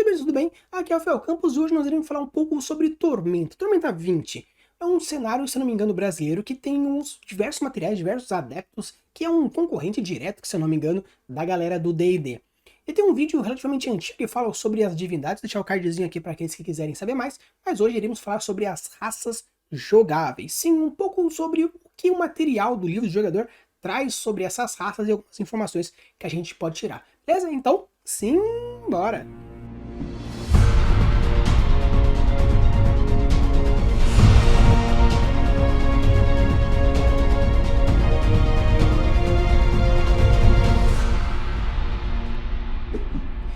beleza, tudo bem? Aqui é o Rafael Campos e hoje nós iremos falar um pouco sobre Tormenta. Tormenta 20 é um cenário, se não me engano, brasileiro que tem uns diversos materiais, diversos adeptos, que é um concorrente direto, se eu não me engano, da galera do D&D. E tem um vídeo relativamente antigo que fala sobre as divindades, vou deixar o cardzinho aqui para aqueles que quiserem saber mais, mas hoje iremos falar sobre as raças jogáveis. Sim, um pouco sobre o que o material do livro do jogador traz sobre essas raças e algumas informações que a gente pode tirar. Beleza? Então, sim, bora!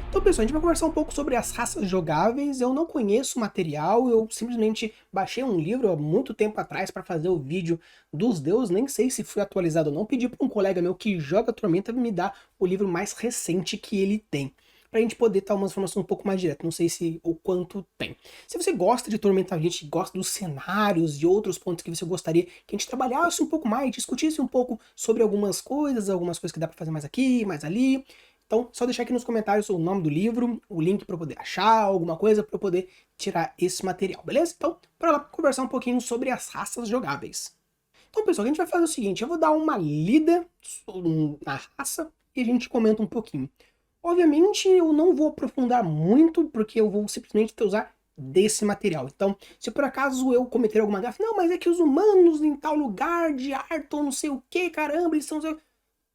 Então, pessoal, a gente vai conversar um pouco sobre as raças jogáveis. Eu não conheço o material, eu simplesmente baixei um livro há muito tempo atrás para fazer o vídeo dos deuses, nem sei se foi atualizado ou não. Pedi para um colega meu que joga Tormenta me dar o livro mais recente que ele tem, pra gente poder ter uma informação um pouco mais direta, não sei se o quanto tem. Se você gosta de Tormenta, a gente gosta dos cenários e outros pontos que você gostaria que a gente trabalhasse um pouco mais, discutisse um pouco sobre algumas coisas que dá para fazer mais aqui, mais ali. Então, só deixar aqui nos comentários o nome do livro, o link para eu poder achar, alguma coisa para eu poder tirar esse material, beleza? Então, para lá conversar um pouquinho sobre as raças jogáveis. Então, pessoal, a gente vai fazer o seguinte, eu vou dar uma lida na raça e a gente comenta um pouquinho. Obviamente, eu não vou aprofundar muito, porque eu vou simplesmente usar desse material. Então, se por acaso eu cometer alguma gafe, não, mas é que os humanos em tal lugar de Arton, não sei o que, caramba, eles são...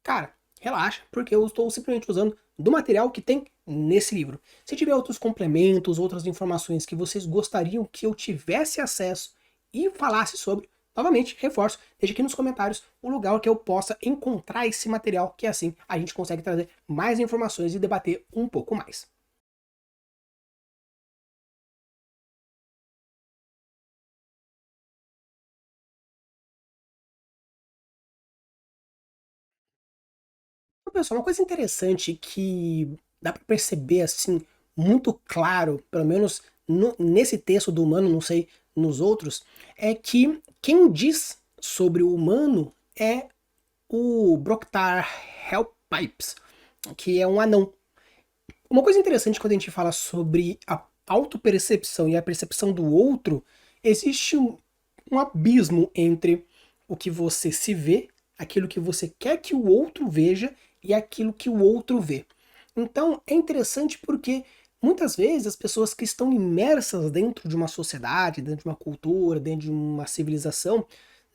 Cara, relaxa, porque eu estou simplesmente usando do material que tem nesse livro. Se tiver outros complementos, outras informações que vocês gostariam que eu tivesse acesso e falasse sobre, novamente, reforço, deixa aqui nos comentários o lugar que eu possa encontrar esse material, que assim a gente consegue trazer mais informações e debater um pouco mais. Então, pessoal, uma coisa interessante que dá para perceber assim muito claro, pelo menos nesse texto do humano, não sei nos outros, é que quem diz sobre o humano é o Broktar Hellpipes, que é um anão. Uma coisa interessante quando a gente fala sobre a autopercepção e a percepção do outro, existe um abismo entre o que você se vê, aquilo que você quer que o outro veja e aquilo que o outro vê. Então é interessante porque muitas vezes as pessoas que estão imersas dentro de uma sociedade, dentro de uma cultura, dentro de uma civilização,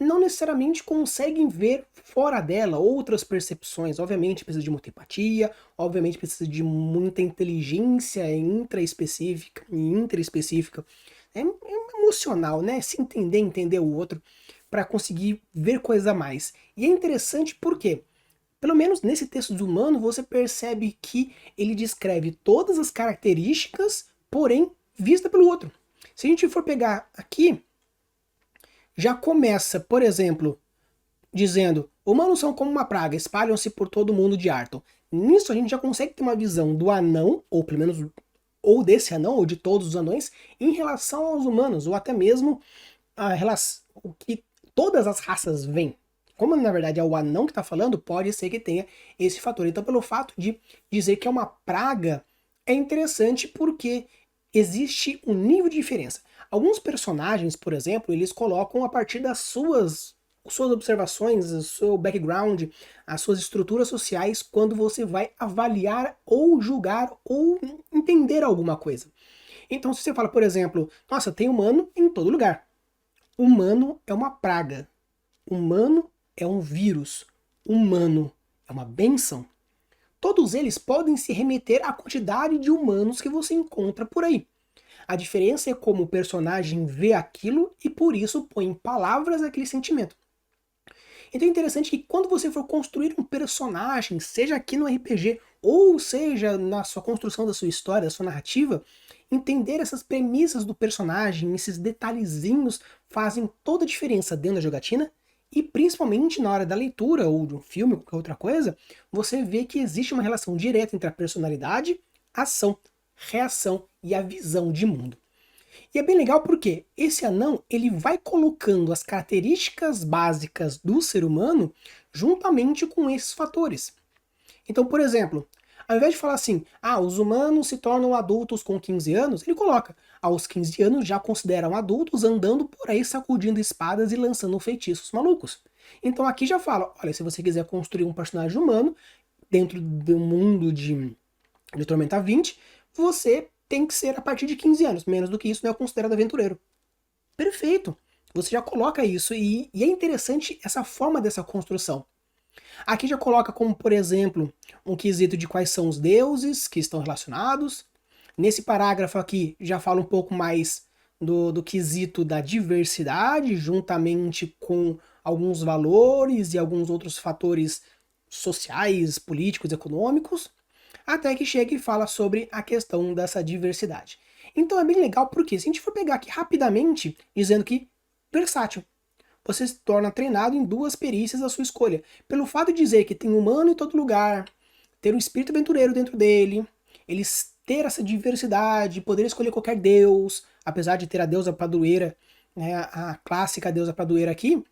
não necessariamente conseguem ver fora dela outras percepções. Obviamente precisa de muita empatia, obviamente precisa de muita inteligência intraespecífica e interespecífica. É emocional, né? Se entender, entender o outro, para conseguir ver coisa a mais. E é interessante porque, pelo menos nesse texto do humano, você percebe que ele descreve todas as características, porém vista pelo outro. Se a gente for pegar aqui, já começa, por exemplo, dizendo: humanos são como uma praga, espalham-se por todo o mundo de Arton. Nisso a gente já consegue ter uma visão do anão, ou pelo menos ou desse anão, ou de todos os anões, em relação aos humanos, ou até mesmo a relação, o que todas as raças veem. Como na verdade é o anão que está falando, pode ser que tenha esse fator. Então, pelo fato de dizer que é uma praga, é interessante porque existe um nível de diferença. Alguns personagens, por exemplo, eles colocam a partir das suas observações, o seu background, as suas estruturas sociais, quando você vai avaliar ou julgar ou entender alguma coisa. Então, se você fala, por exemplo, nossa, tem humano em todo lugar. Humano é uma praga. Humano é um vírus. Humano é uma bênção. Todos eles podem se remeter à quantidade de humanos que você encontra por aí. A diferença é como o personagem vê aquilo e por isso põe em palavras aquele sentimento. Então é interessante que quando você for construir um personagem, seja aqui no RPG ou seja na sua construção da sua história, da sua narrativa, entender essas premissas do personagem, esses detalhezinhos fazem toda a diferença dentro da jogatina e principalmente na hora da leitura ou de um filme ou qualquer outra coisa, você vê que existe uma relação direta entre a personalidade, ação, reação e a visão de mundo. E é bem legal porque esse anão ele vai colocando as características básicas do ser humano juntamente com esses fatores. Então, por exemplo, Ao invés de falar assim, os humanos se tornam adultos com 15 anos, ele coloca, aos 15 anos já consideram adultos andando por aí sacudindo espadas e lançando feitiços malucos. Então aqui já fala, olha, se você quiser construir um personagem humano dentro do mundo de Tormenta 20, você tem que ser a partir de 15 anos, menos do que isso não é considerado aventureiro. Perfeito! Você já coloca isso e é interessante essa forma dessa construção. Aqui já coloca como, por exemplo, um quesito de quais são os deuses que estão relacionados. Nesse parágrafo aqui já fala um pouco mais do quesito da diversidade, juntamente com alguns valores e alguns outros fatores sociais, políticos, econômicos, até que chega e fala sobre a questão dessa diversidade. Então é bem legal porque se a gente for pegar aqui rapidamente, dizendo que versátil, você se torna treinado em duas perícias à sua escolha. Pelo fato de dizer que tem humano em todo lugar, ter um espírito aventureiro dentro dele, eles ter essa diversidade, poder escolher qualquer deus, apesar de ter a deusa padroeira, né, a clássica deusa padroeira aqui,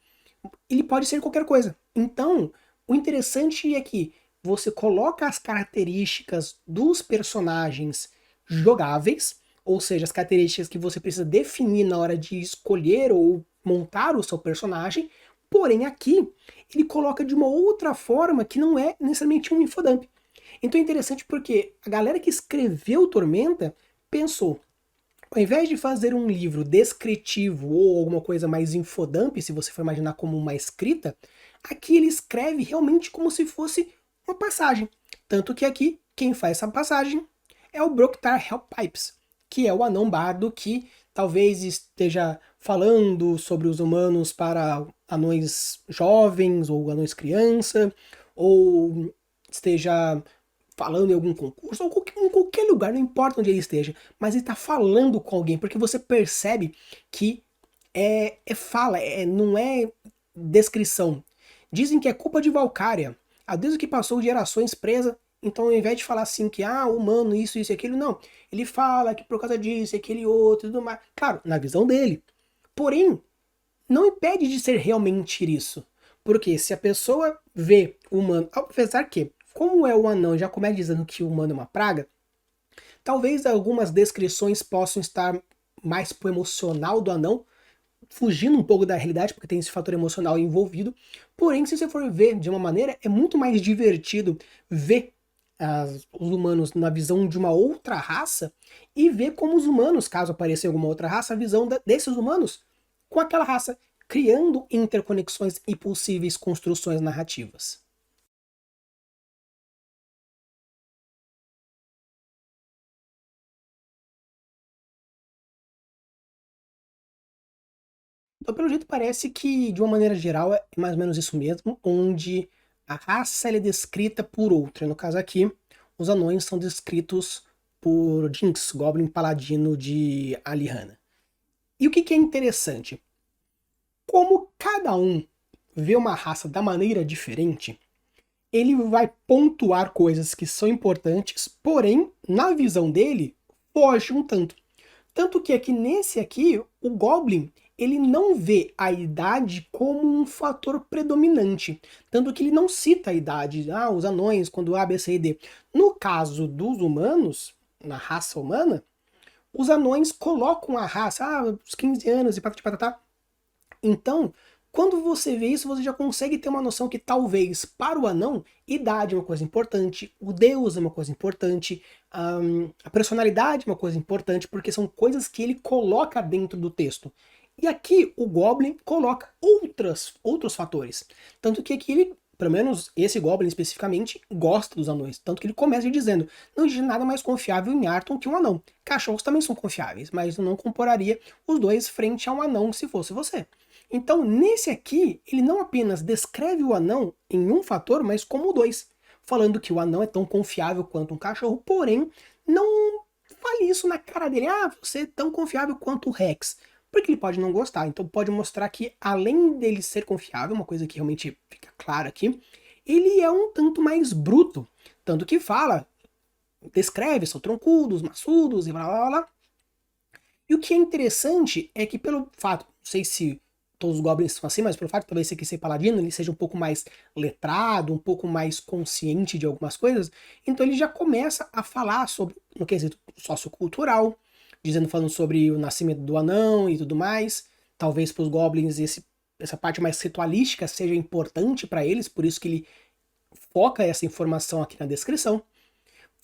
ele pode ser qualquer coisa. Então, o interessante é que você coloca as características dos personagens jogáveis, ou seja, as características que você precisa definir na hora de escolher ou montar o seu personagem, porém aqui ele coloca de uma outra forma que não é necessariamente um infodump. Então é interessante porque a galera que escreveu Tormenta pensou, ao invés de fazer um livro descritivo ou alguma coisa mais infodump, se você for imaginar como uma escrita, aqui ele escreve realmente como se fosse uma passagem. Tanto que aqui, quem faz essa passagem é o Broktar Helppipes, que é o anão bardo que talvez esteja falando sobre os humanos para anões jovens ou anões criança, ou esteja falando em algum concurso, ou em qualquer lugar, não importa onde ele esteja, mas ele está falando com alguém, porque você percebe que é fala, não é descrição. Dizem que é culpa de Valkyria, a deusa que passou gerações presa, então ao invés de falar assim que, humano, isso e aquilo, não. Ele fala que por causa disso, aquele outro e tudo mais. Claro, na visão dele. Porém, não impede de ser realmente isso. Porque se a pessoa vê o humano, apesar que, como é o anão, já começa dizendo que o humano é uma praga, talvez algumas descrições possam estar mais pro emocional do anão, fugindo um pouco da realidade, porque tem esse fator emocional envolvido. Porém, se você for ver de uma maneira, é muito mais divertido ver os humanos na visão de uma outra raça e ver como os humanos, caso apareça em alguma outra raça, a visão desses humanos com aquela raça, criando interconexões e possíveis construções narrativas. Então, pelo jeito, parece que, de uma maneira geral, é mais ou menos isso mesmo, onde a raça é descrita por outra. No caso aqui, os anões são descritos por Jinx, Goblin Paladino de Alihanna. E o que é interessante? Como cada um vê uma raça da maneira diferente, ele vai pontuar coisas que são importantes, porém, na visão dele, foge um tanto. Tanto que aqui nesse aqui, o Goblin, ele não vê a idade como um fator predominante. Tanto que ele não cita a idade, os anões, quando A, B, C e D. No caso dos humanos, na raça humana, os anões colocam a raça, os 15 anos e patatá. Então, quando você vê isso, você já consegue ter uma noção que talvez para o anão, idade é uma coisa importante, o deus é uma coisa importante, a personalidade é uma coisa importante, porque são coisas que ele coloca dentro do texto. E aqui o Goblin coloca outros fatores. Tanto que aqui ele, pelo menos esse Goblin especificamente, gosta dos anões. Tanto que ele começa dizendo, não existe nada mais confiável em Arton que um anão. Cachorros também são confiáveis, mas eu não compararia os dois frente a um anão se fosse você. Então, nesse aqui, ele não apenas descreve o anão em um fator, mas como dois, falando que o anão é tão confiável quanto um cachorro, porém, não fale isso na cara dele, você é tão confiável quanto o Rex, porque ele pode não gostar, então pode mostrar que, além dele ser confiável, uma coisa que realmente fica clara aqui, ele é um tanto mais bruto, tanto que fala, descreve, são troncudos, maçudos e blá blá blá. E o que é interessante é que pelo fato, não sei se todos os goblins são assim, mas pelo fato de talvez você aqui ser paladino, ele seja um pouco mais letrado, um pouco mais consciente de algumas coisas, então ele já começa a falar sobre, no quesito sociocultural, falando sobre o nascimento do anão e tudo mais. Talvez para os goblins essa parte mais ritualística seja importante para eles, por isso que ele foca essa informação aqui na descrição.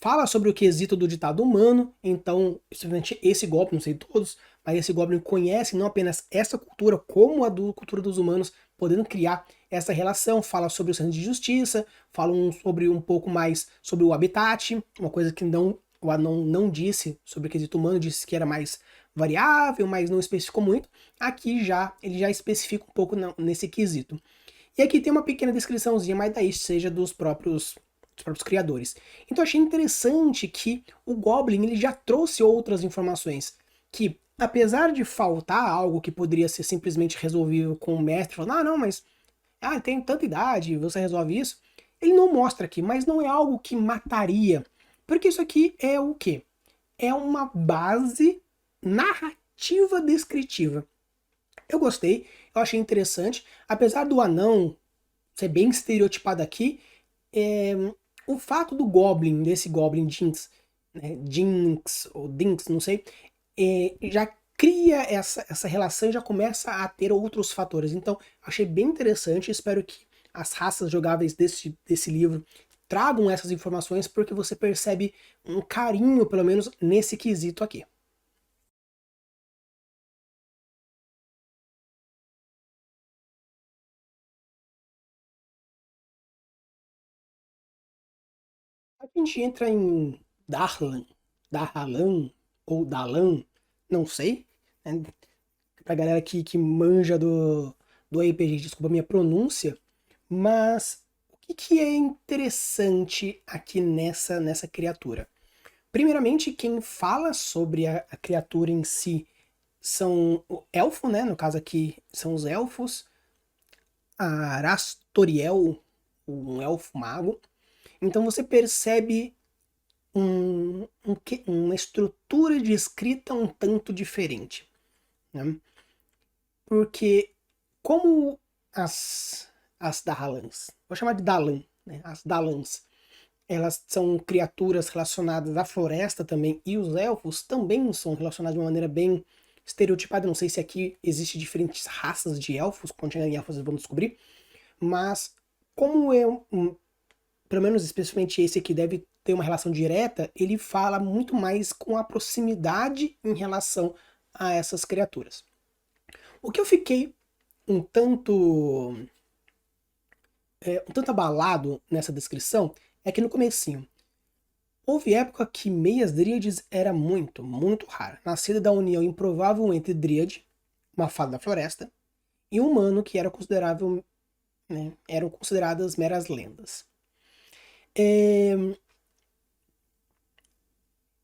Fala sobre o quesito do ditado humano, então, simplesmente esse Goblin, não sei todos, mas esse Goblin conhece não apenas essa cultura, como a cultura dos humanos, podendo criar essa relação. Fala sobre o senso de justiça, fala sobre um pouco mais sobre o habitat, uma coisa que o anão não disse sobre o quesito humano, disse que era mais variável, mas não especificou muito. Aqui ele já especifica um pouco nesse quesito. E aqui tem uma pequena descriçãozinha, mas daí seja dos próprios criadores. Então eu achei interessante que o Goblin ele já trouxe outras informações que, apesar de faltar algo que poderia ser simplesmente resolvível com o mestre, falando, não, mas tem tanta idade, você resolve isso, ele não mostra aqui, mas não é algo que mataria, porque isso aqui é o quê? É uma base narrativa descritiva. Eu gostei, eu achei interessante, apesar do anão ser bem estereotipado aqui, o fato do Goblin, desse Goblin Jinx, né, Jinx ou Dinx, não sei, já cria essa relação e já começa a ter outros fatores. Então, achei bem interessante, espero que as raças jogáveis desse livro tragam essas informações, porque você percebe um carinho, pelo menos, nesse quesito aqui. A gente entra em Darlan ou Dalan, não sei, né? Pra galera que manja do RPG, desculpa a minha pronúncia, mas o que é interessante aqui nessa criatura? Primeiramente, quem fala sobre a criatura em si são o elfo, né? No caso aqui são os elfos, a Arastoriel, um elfo mago. Então você percebe uma estrutura de escrita um tanto diferente, né? Porque como as Dalans, vou chamar de Dalan, né? As Dalans, elas são criaturas relacionadas à floresta também, e os elfos também são relacionados de uma maneira bem estereotipada. Não sei se aqui existe diferentes raças de elfos, quando chegar em elfos vocês vão descobrir, mas como pelo menos especificamente esse aqui deve ter uma relação direta, ele fala muito mais com a proximidade em relação a essas criaturas. O que eu fiquei um tanto abalado nessa descrição é que no comecinho houve época que meias dríades era muito, muito rara, nascida da união improvável entre dríade, uma fada da floresta, e um humano que era considerável, né, eram consideradas meras lendas.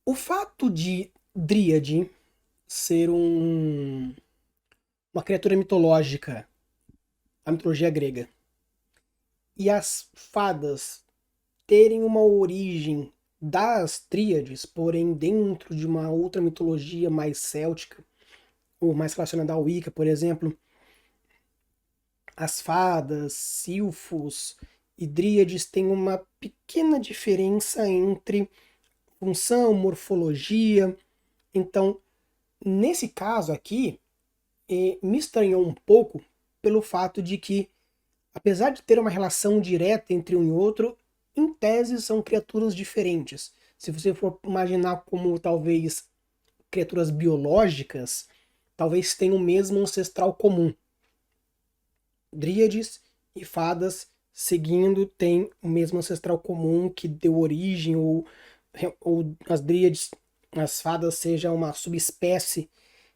O fato de dríade ser uma criatura mitológica, a mitologia grega, e as fadas terem uma origem das tríades, porém dentro de uma outra mitologia mais céltica, ou mais relacionada ao Wicca, por exemplo, as fadas, silfos e dríades têm uma pequena diferença entre função, morfologia. Então, nesse caso aqui, me estranhou um pouco pelo fato de que, apesar de ter uma relação direta entre um e outro, em tese são criaturas diferentes. Se você for imaginar como talvez criaturas biológicas, talvez tenham o mesmo ancestral comum. Dríades e fadas seguindo têm o mesmo ancestral comum que deu origem, ou as dríades, as fadas sejam uma subespécie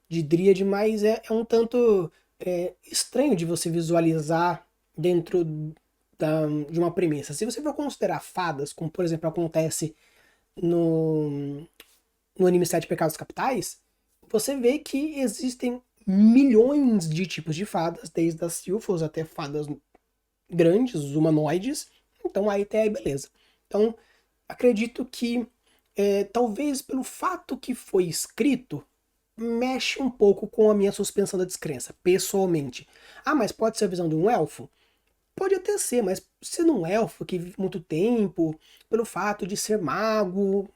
de dríade, mas é um tanto estranho de você visualizar dentro de uma premissa. Se você for considerar fadas, como por exemplo acontece no anime Sete Pecados Capitais, você vê que existem milhões de tipos de fadas, desde as silfos até fadas grandes, humanoides. Então aí até aí beleza. Então acredito que talvez pelo fato que foi escrito, mexe um pouco com a minha suspensão da descrença, pessoalmente. Ah, mas pode ser a visão de um elfo? Pode até ser, mas sendo um elfo que vive muito tempo, pelo fato de ser mago,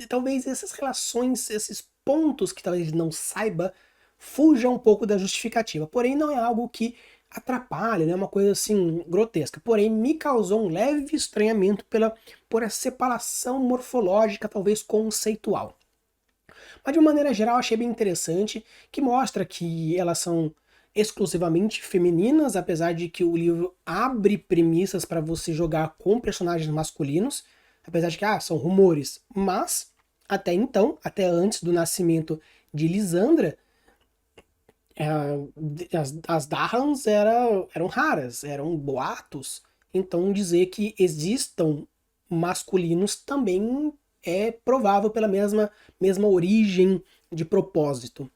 talvez essas relações, esses pontos que talvez não saiba, fujam um pouco da justificativa. Porém, não é algo que atrapalha, não é uma coisa assim grotesca. Porém, me causou um leve estranhamento por essa separação morfológica, talvez conceitual. Mas de uma maneira geral, achei bem interessante, que mostra que elas são exclusivamente femininas, apesar de que o livro abre premissas para você jogar com personagens masculinos, apesar de que são rumores, mas até então, até antes do nascimento de Lisandra, as Dahans eram raras, eram boatos, então dizer que existam masculinos também é provável pela mesma origem de propósito.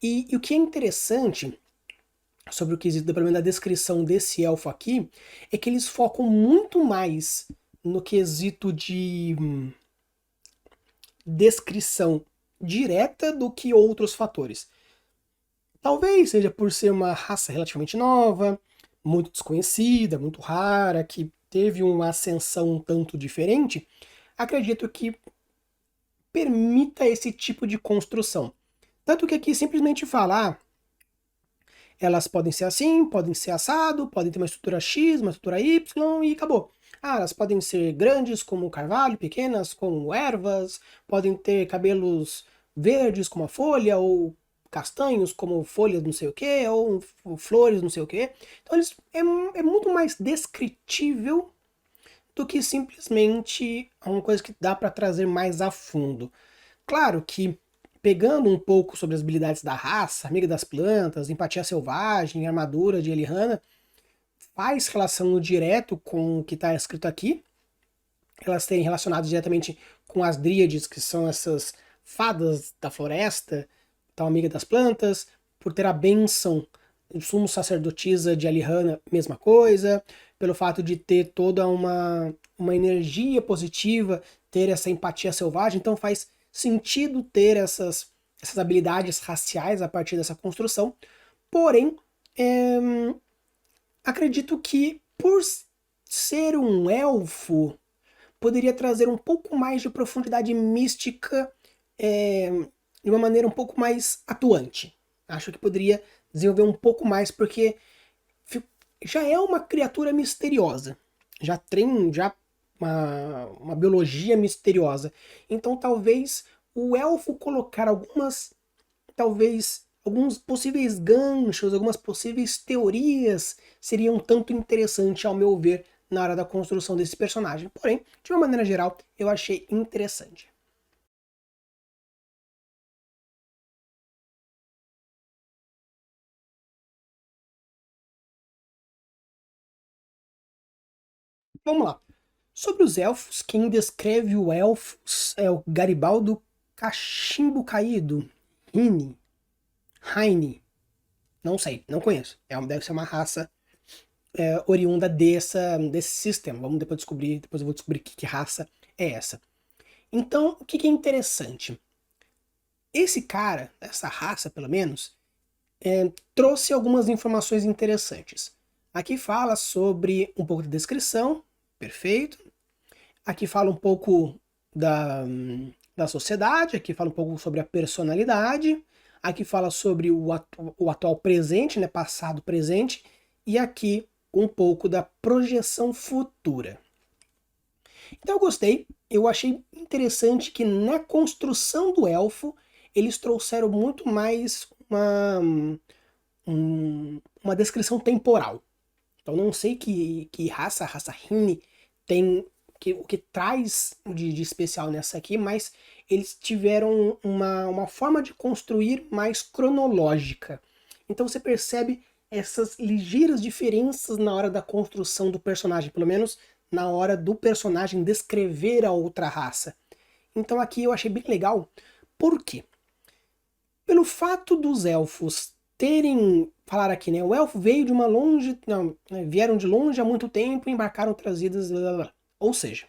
E o que é interessante sobre o quesito, pelo menos da descrição desse elfo aqui, é que eles focam muito mais no quesito de descrição direta do que outros fatores. Talvez seja por ser uma raça relativamente nova, muito desconhecida, muito rara, que teve uma ascensão um tanto diferente, acredito que permita esse tipo de construção. Tanto que aqui simplesmente fala, elas podem ser assim, podem ser assado, podem ter uma estrutura X, uma estrutura Y e acabou. Elas podem ser grandes como carvalho, pequenas como ervas, podem ter cabelos verdes como a folha, ou castanhos como folhas não sei o que, ou flores não sei o que. Então é muito mais descritível do que simplesmente uma coisa que dá para trazer mais a fundo. Claro que pegando um pouco sobre as habilidades da raça, amiga das plantas, empatia selvagem, armadura de Elihanna, faz relação direto com o que está escrito aqui. Elas têm relacionado diretamente com as dríades, que são essas fadas da floresta, então amiga das plantas, por ter a bênção sumo sacerdotisa de Elihanna, mesma coisa, pelo fato de ter toda uma energia positiva, ter essa empatia selvagem, então faz sentido ter essas habilidades raciais a partir dessa construção, porém, acredito que por ser um elfo, poderia trazer um pouco mais de profundidade mística de uma maneira um pouco mais atuante. Acho que poderia desenvolver um pouco mais, porque já é uma criatura misteriosa. Já tem uma biologia misteriosa. Então talvez o elfo colocar alguns possíveis ganchos, algumas possíveis teorias seriam um tanto interessante ao meu ver na hora da construção desse personagem. Porém, de uma maneira geral, eu achei interessante. Vamos lá. Sobre os elfos, quem descreve o elfos é o Garibaldo Cachimbo Caído. Heine. Não sei, não conheço. Deve ser uma raça oriunda desse sistema. Vamos depois eu vou descobrir que raça é essa. Então, o que é interessante? Esse cara, essa raça pelo menos, trouxe algumas informações interessantes. Aqui fala sobre um pouco de descrição, perfeito. Aqui fala um pouco da sociedade, aqui fala um pouco sobre a personalidade, aqui fala sobre o atual presente, né, passado, presente, e aqui um pouco da projeção futura. Então eu gostei, eu achei interessante que na construção do elfo eles trouxeram muito mais uma descrição temporal. Então não sei que raça, a raça Rini, tem o que traz de especial nessa aqui, mas eles tiveram uma forma de construir mais cronológica. Então você percebe essas ligeiras diferenças na hora da construção do personagem, pelo menos na hora do personagem descrever a outra raça. Então aqui eu achei bem legal. Por quê? Pelo fato dos elfos falar aqui, né? O elfo veio de uma longe, não, vieram de longe há muito tempo e embarcaram trazidas, blá, blá, blá. Ou seja,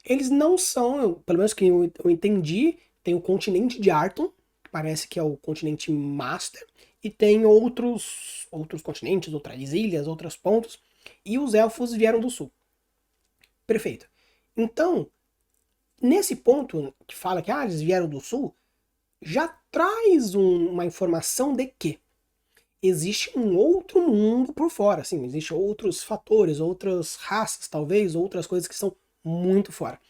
eles não são, pelo menos que eu entendi, tem o continente de Arton, parece que é o continente Master, e tem outros continentes, outras ilhas, outros pontos, e os elfos vieram do sul. Perfeito. Então, nesse ponto que fala que eles vieram do sul, já traz uma informação de que existe um outro mundo por fora, assim, existem outros fatores, outras raças, talvez, outras coisas que são muito fora.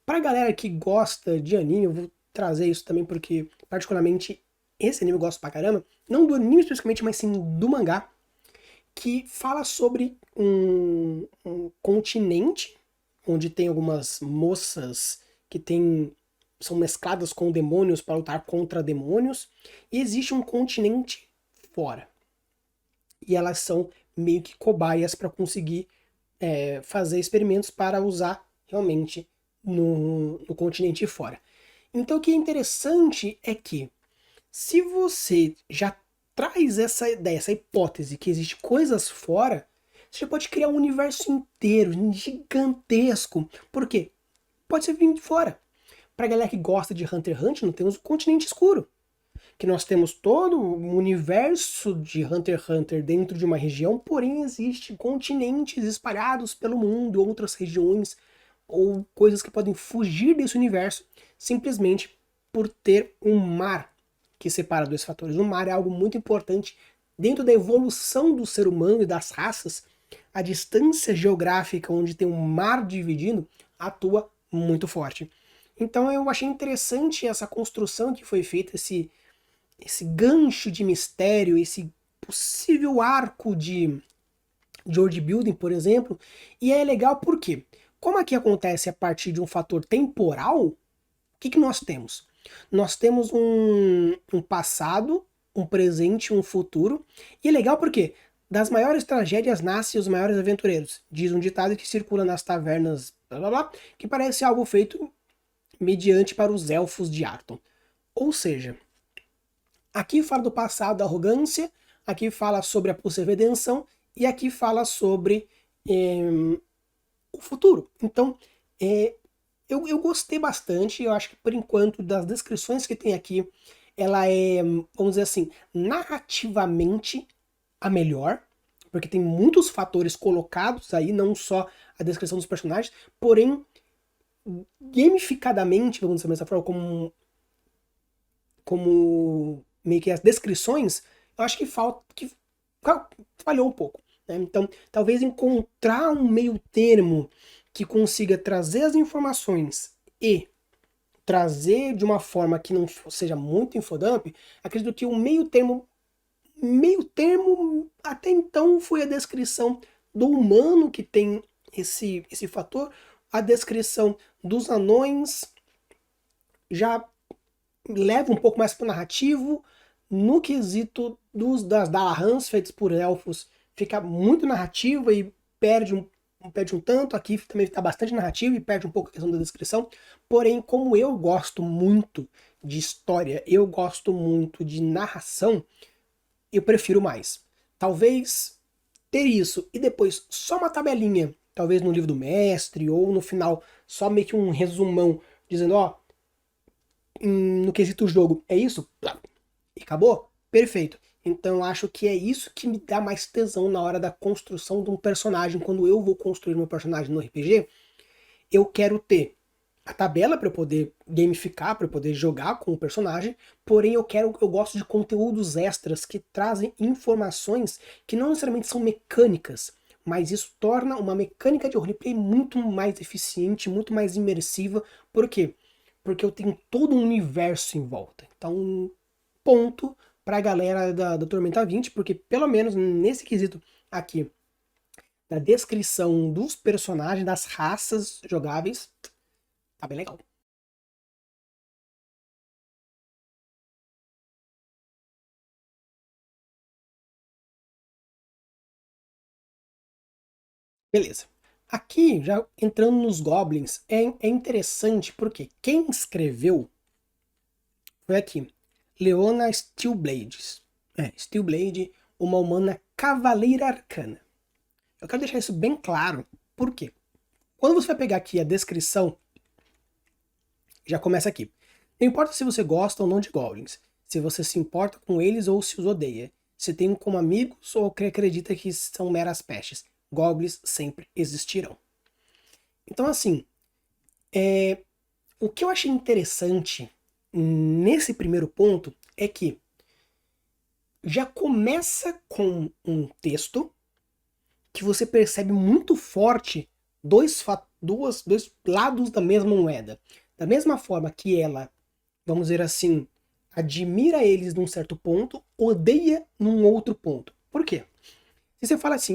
Pra galera que gosta de anime, eu vou trazer isso também porque, particularmente, esse anime eu gosto pra caramba, não do anime especificamente, mas sim do mangá, que fala sobre um continente onde tem algumas moças que são mescladas com demônios para lutar contra demônios, e existe um continente fora. E elas são meio que cobaias para conseguir fazer experimentos para usar realmente no continente fora. Então o que é interessante é que se você já traz essa ideia, essa hipótese que existe coisas fora, você já pode criar um universo inteiro, gigantesco. Por quê? Pode ser vindo de fora. Pra galera que gosta de Hunter x Hunter, não temos o continente escuro. Que nós temos todo o universo de Hunter x Hunter dentro de uma região, porém existem continentes espalhados pelo mundo, outras regiões, ou coisas que podem fugir desse universo, simplesmente por ter um mar que separa dois fatores. O mar é algo muito importante dentro da evolução do ser humano e das raças. A distância geográfica onde tem um mar dividindo atua muito forte. Então eu achei interessante essa construção que foi feita, esse gancho de mistério, esse possível arco de world building, por exemplo. E é legal porque, como aqui acontece a partir de um fator temporal, o que nós temos? Nós temos um passado, um presente, um futuro. E é legal porque das maiores tragédias nascem os maiores aventureiros. Diz um ditado que circula nas tavernas, blá blá blá, que parece algo feito mediante para os elfos de Arton. Ou seja, aqui fala do passado, da arrogância, aqui fala sobre a possível redenção, e aqui fala sobre o futuro. Então, eu gostei bastante, eu acho que por enquanto, das descrições que tem aqui, ela é, vamos dizer assim, narrativamente a melhor, porque tem muitos fatores colocados aí, não só a descrição dos personagens, porém, gamificadamente, vamos dizer dessa forma, como meio que as descrições, eu acho que falhou um pouco. Né? Então, talvez encontrar um meio termo que consiga trazer as informações e trazer de uma forma que não seja muito infodump, acredito que o meio termo até então foi a descrição do humano que tem esse fator, a descrição dos anões já leva um pouco mais pro narrativo, no quesito das Dalahans feitos por elfos, fica muito narrativa e perde um tanto, aqui também está bastante narrativa e perde um pouco a questão da descrição, porém, como eu gosto muito de história, eu gosto muito de narração, eu prefiro mais. Talvez ter isso e depois só uma tabelinha, talvez no livro do mestre, ou no final, só meio que um resumão, dizendo, ó, no quesito jogo, é isso? E acabou? Perfeito. Então acho que é isso que me dá mais tesão na hora da construção de um personagem. Quando eu vou construir meu personagem no RPG, eu quero ter a tabela para eu poder gamificar, para eu poder jogar com o personagem, porém eu gosto de conteúdos extras que trazem informações que não necessariamente são mecânicas, mas isso torna uma mecânica de roleplay muito mais eficiente, muito mais imersiva. Por quê? Porque eu tenho todo um universo em volta. Então, ponto pra galera da Tormenta 20, porque pelo menos nesse quesito aqui, da descrição dos personagens, das raças jogáveis, tá bem legal. Beleza. Aqui, já entrando nos Goblins, é interessante porque quem escreveu foi aqui, Leona Steelblades. Steelblade, uma humana cavaleira arcana. Eu quero deixar isso bem claro, por quê? Quando você vai pegar aqui a descrição, já começa aqui. Não importa se você gosta ou não de Goblins. se você se importa com eles ou se os odeia, se tem como amigos ou acredita que são meras pestes. Goblins sempre existirão. Então, assim, o que eu achei interessante nesse primeiro ponto é que já começa com um texto que você percebe muito forte dois lados da mesma moeda. Da mesma forma que ela, vamos dizer assim, admira eles num certo ponto, odeia num outro ponto. Por quê? Se você fala assim,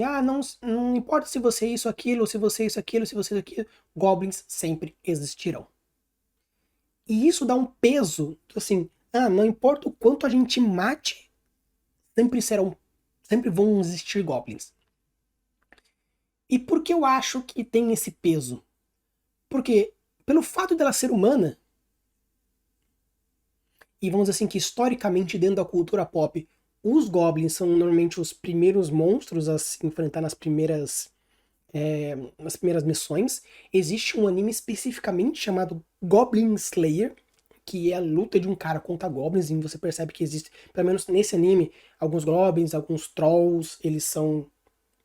não importa se você é isso, aquilo, se você é isso, aquilo, se você é isso, aquilo, goblins sempre existirão. E isso dá um peso, assim, não importa o quanto a gente mate, sempre vão existir goblins. E por que eu acho que tem esse peso? Porque, pelo fato dela ser humana, e vamos dizer assim, que historicamente dentro da cultura pop, os goblins são normalmente os primeiros monstros a se enfrentar nas primeiras missões. Existe um anime especificamente chamado Goblin Slayer, que é a luta de um cara contra goblins, e você percebe que existe, pelo menos nesse anime, alguns goblins, alguns trolls, eles são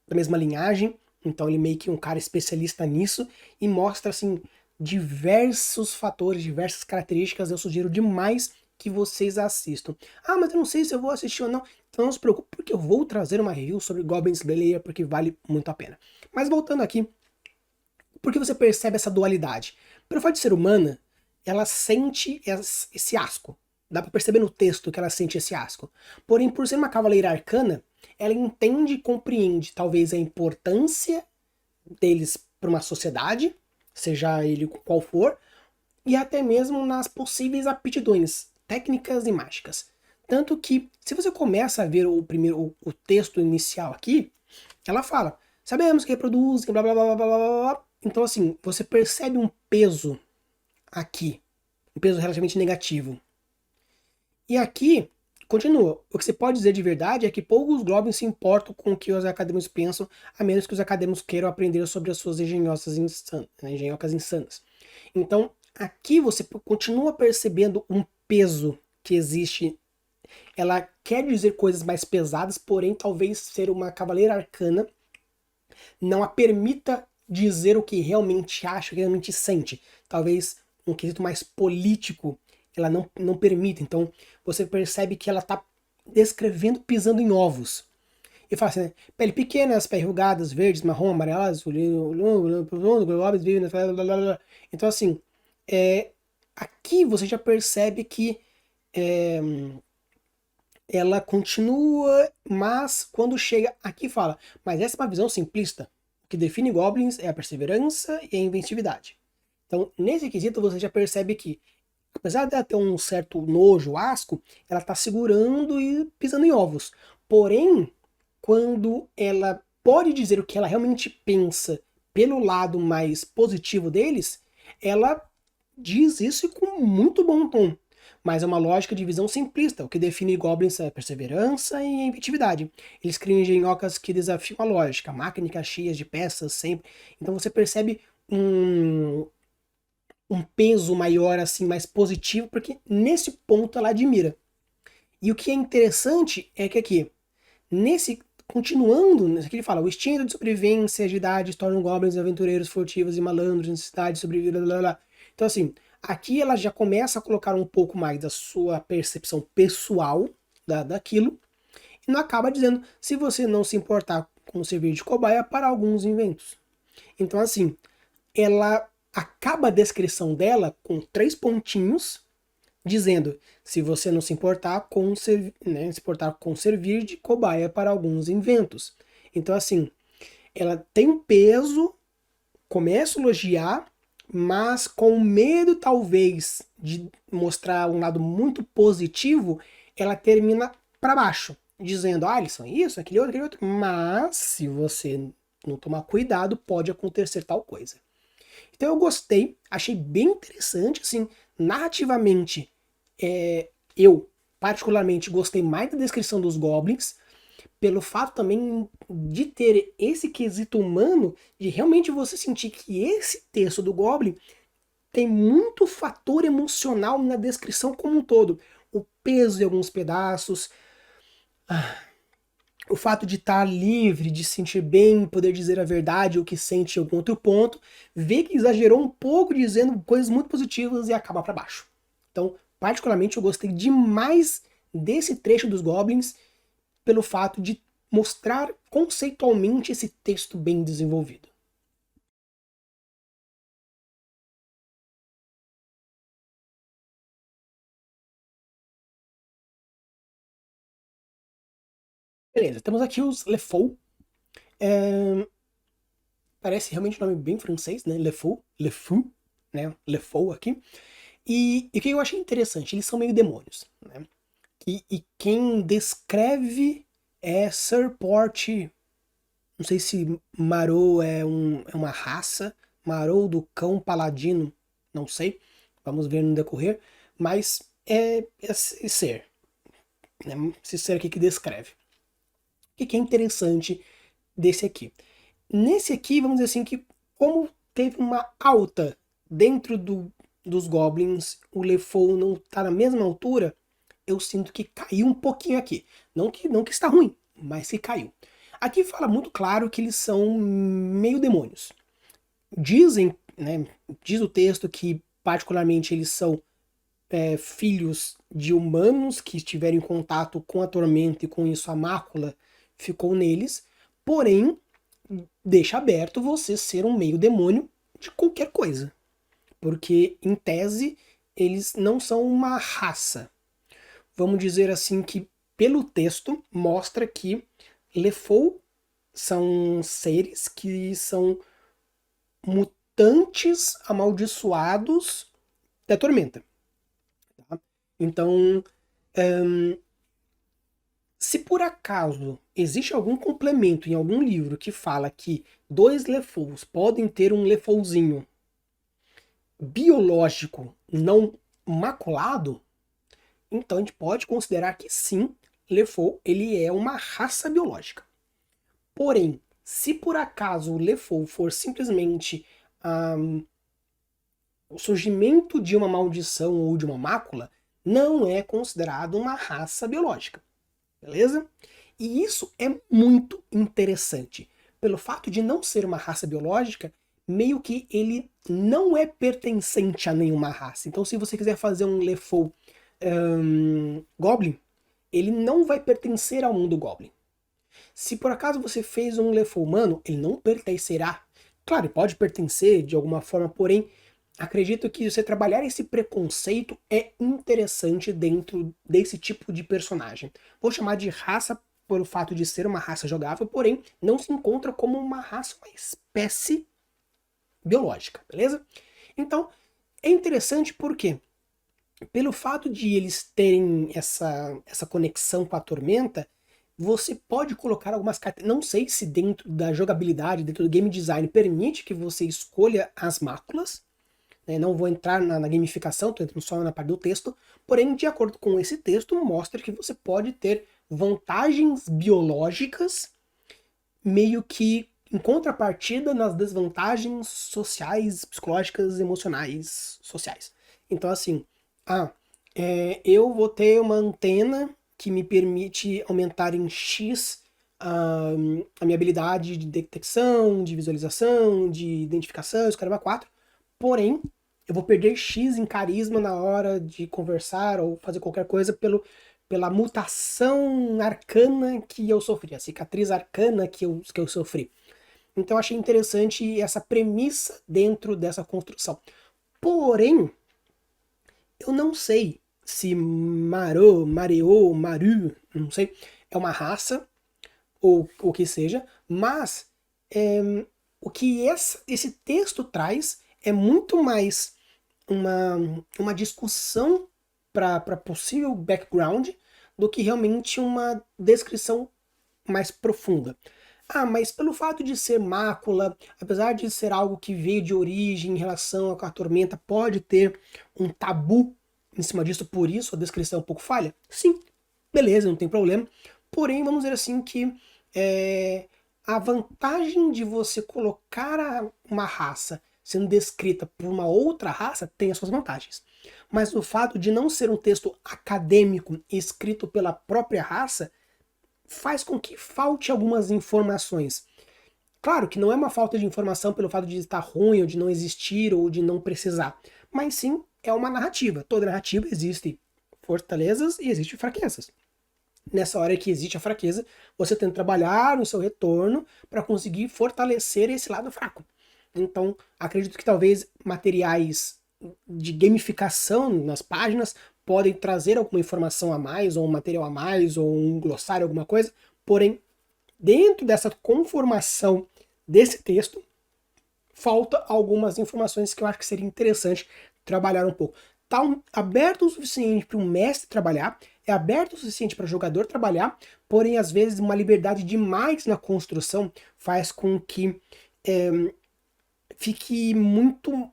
da mesma linhagem, então ele meio que é um cara especialista nisso, e mostra, assim, diversos fatores, diversas características. Eu sugiro demais que vocês assistam. Mas eu não sei se eu vou assistir ou não. Então não se preocupe, porque eu vou trazer uma review sobre Goblin Slayer, porque vale muito a pena. Mas voltando aqui, por que você percebe essa dualidade? Pelo fato de ser humana, ela sente esse asco. Dá pra perceber no texto que ela sente esse asco. Porém, por ser uma cavaleira arcana, ela entende e compreende talvez a importância deles para uma sociedade, seja ele qual for, e até mesmo nas possíveis aptidões técnicas e mágicas. Tanto que, se você começa a ver o texto inicial aqui, ela fala, sabemos que reproduzem, blá blá blá blá blá blá blá. Então, assim, você percebe um peso aqui, um peso relativamente negativo. E aqui, continua, o que você pode dizer de verdade é que poucos goblins se importam com o que os acadêmicos pensam, a menos que os acadêmicos queiram aprender sobre as suas engenhocas insanas. Então, aqui você continua percebendo um peso que existe. Ela quer dizer coisas mais pesadas, porém talvez ser uma cavaleira arcana não a permita dizer o que realmente acha, o que realmente sente. Talvez um quesito mais político ela não permita. Então você percebe que ela está descrevendo pisando em ovos. E fala assim, né? Pele pequena, as pele rugadas, verdes, marrom, amarelas, globos vivem. Então assim, aqui você já percebe que ela continua, mas quando chega aqui fala, mas essa é uma visão simplista. O que define goblins é a perseverança e a inventividade. Então, nesse quesito, você já percebe que, apesar dela ter um certo nojo, asco, ela está segurando e pisando em ovos. Porém, quando ela pode dizer o que ela realmente pensa pelo lado mais positivo deles, ela diz isso com muito bom tom. Mas é uma lógica de visão simplista. O que define goblins é perseverança e inventividade. Eles criam engenhocas que desafiam a lógica, máquinas cheias de peças sempre. Então você percebe um peso maior, assim, mais positivo, porque nesse ponto ela admira. E o que é interessante é que aqui, continuando, aqui ele fala, o instinto de sobrevivência e agilidade tornam goblins aventureiros furtivos e malandros, necessidade de sobreviver, blá, blá, blá. Então assim, aqui ela já começa a colocar um pouco mais da sua percepção pessoal daquilo, e não acaba dizendo, se você não se importar com servir de cobaia para alguns inventos. Então assim, ela acaba a descrição dela com 3 pontinhos, dizendo, se você não se importar com, servir de cobaia para alguns inventos. Então assim, ela tem um peso, começa a elogiar, mas com medo talvez de mostrar um lado muito positivo, ela termina para baixo, dizendo, eles são isso, aquele outro, mas se você não tomar cuidado, pode acontecer tal coisa. Então eu gostei, achei bem interessante, assim, narrativamente, eu particularmente gostei mais da descrição dos goblins, pelo fato também de ter esse quesito humano, de realmente você sentir que esse texto do Goblin tem muito fator emocional na descrição como um todo. O peso em alguns pedaços. O fato de estar livre, de se sentir bem, poder dizer a verdade, o que sente em algum outro ponto, vê que exagerou um pouco dizendo coisas muito positivas e acaba para baixo. Então, particularmente, eu gostei demais desse trecho dos Goblins pelo fato de mostrar conceitualmente esse texto bem desenvolvido. Beleza, temos aqui os LeFou. Parece realmente um nome bem francês, né? LeFou, né? LeFou aqui. E o que eu achei interessante, eles são meio demônios, né? E quem descreve é Sir Port, não sei se Marou é uma raça, Marou do cão paladino, não sei, vamos ver no decorrer, mas é esse ser, né? Esse ser aqui que descreve. O que é interessante desse aqui? Nesse aqui, vamos dizer assim, que como teve uma alta dentro dos Goblins, o LeFou não tá na mesma altura, eu sinto que caiu um pouquinho aqui. Não que está ruim, mas que caiu. Aqui fala muito claro que eles são meio demônios. Dizem, né, diz o texto que particularmente eles são filhos de humanos que estiveram em contato com a tormenta e com isso a mácula ficou neles, porém deixa aberto você ser um meio demônio de qualquer coisa. Porque, em tese, eles não são uma raça. Vamos dizer assim que, pelo texto, mostra que LeFou são seres que são mutantes amaldiçoados da tormenta. Tá? Então, se por acaso existe algum complemento em algum livro que fala que dois LeFous podem ter um LeFouzinho biológico não maculado, então a gente pode considerar que sim, LeFou ele é uma raça biológica. Porém, se por acaso o LeFou for simplesmente o surgimento de uma maldição ou de uma mácula, não é considerado uma raça biológica. Beleza? E isso é muito interessante. Pelo fato de não ser uma raça biológica, meio que ele não é pertencente a nenhuma raça. Então, se você quiser fazer um LeFou Goblin, ele não vai pertencer ao mundo Goblin. Se por acaso você fez um LeFou humano, ele não pertencerá. Claro, ele pode pertencer de alguma forma, porém, acredito que você trabalhar esse preconceito é interessante dentro desse tipo de personagem. Vou chamar de raça pelo fato de ser uma raça jogável, porém não se encontra como uma raça, uma espécie biológica, beleza? Então, é interessante porque, pelo fato de eles terem essa conexão com a tormenta, você pode colocar algumas cartas. Não sei se dentro da jogabilidade, dentro do game design, permite que você escolha as máculas. Né? Não vou entrar na gamificação, estou entrando só na parte do texto. Porém, de acordo com esse texto, mostra que você pode ter vantagens biológicas, meio que em contrapartida nas desvantagens sociais, psicológicas, emocionais, sociais. Então, assim, eu vou ter uma antena que me permite aumentar em X a minha habilidade de detecção, de visualização, de identificação, isso caramba 4. Porém, eu vou perder X em carisma na hora de conversar ou fazer qualquer coisa pela mutação arcana que eu sofri, a cicatriz arcana que eu sofri. Então eu achei interessante essa premissa dentro dessa construção. Porém, eu não sei se Mareou, Maru, não sei, é uma raça ou o que seja, mas o que esse texto traz é muito mais uma discussão para possível background do que realmente uma descrição mais profunda. Mas pelo fato de ser mácula, apesar de ser algo que veio de origem em relação à tormenta, pode ter um tabu em cima disso, por isso a descrição é um pouco falha? Sim, beleza, não tem problema. Porém, vamos dizer assim que a vantagem de você colocar uma raça sendo descrita por uma outra raça tem as suas vantagens. mas o fato de não ser um texto acadêmico escrito pela própria raça faz com que falte algumas informações. Claro que não é uma falta de informação pelo fato de estar ruim, ou de não existir, ou de não precisar, mas sim é uma narrativa. Toda narrativa existe fortalezas e existe fraquezas. Nessa hora que existe a fraqueza, você tem que trabalhar no seu retorno para conseguir fortalecer esse lado fraco. Então, acredito que talvez materiais de gamificação nas páginas podem trazer alguma informação a mais, ou um material a mais, ou um glossário, alguma coisa, porém, dentro dessa conformação desse texto, falta algumas informações que eu acho que seria interessante trabalhar um pouco. Tá aberto o suficiente para um mestre trabalhar, é aberto o suficiente para o jogador trabalhar, porém, às vezes, uma liberdade demais na construção faz com que fique muito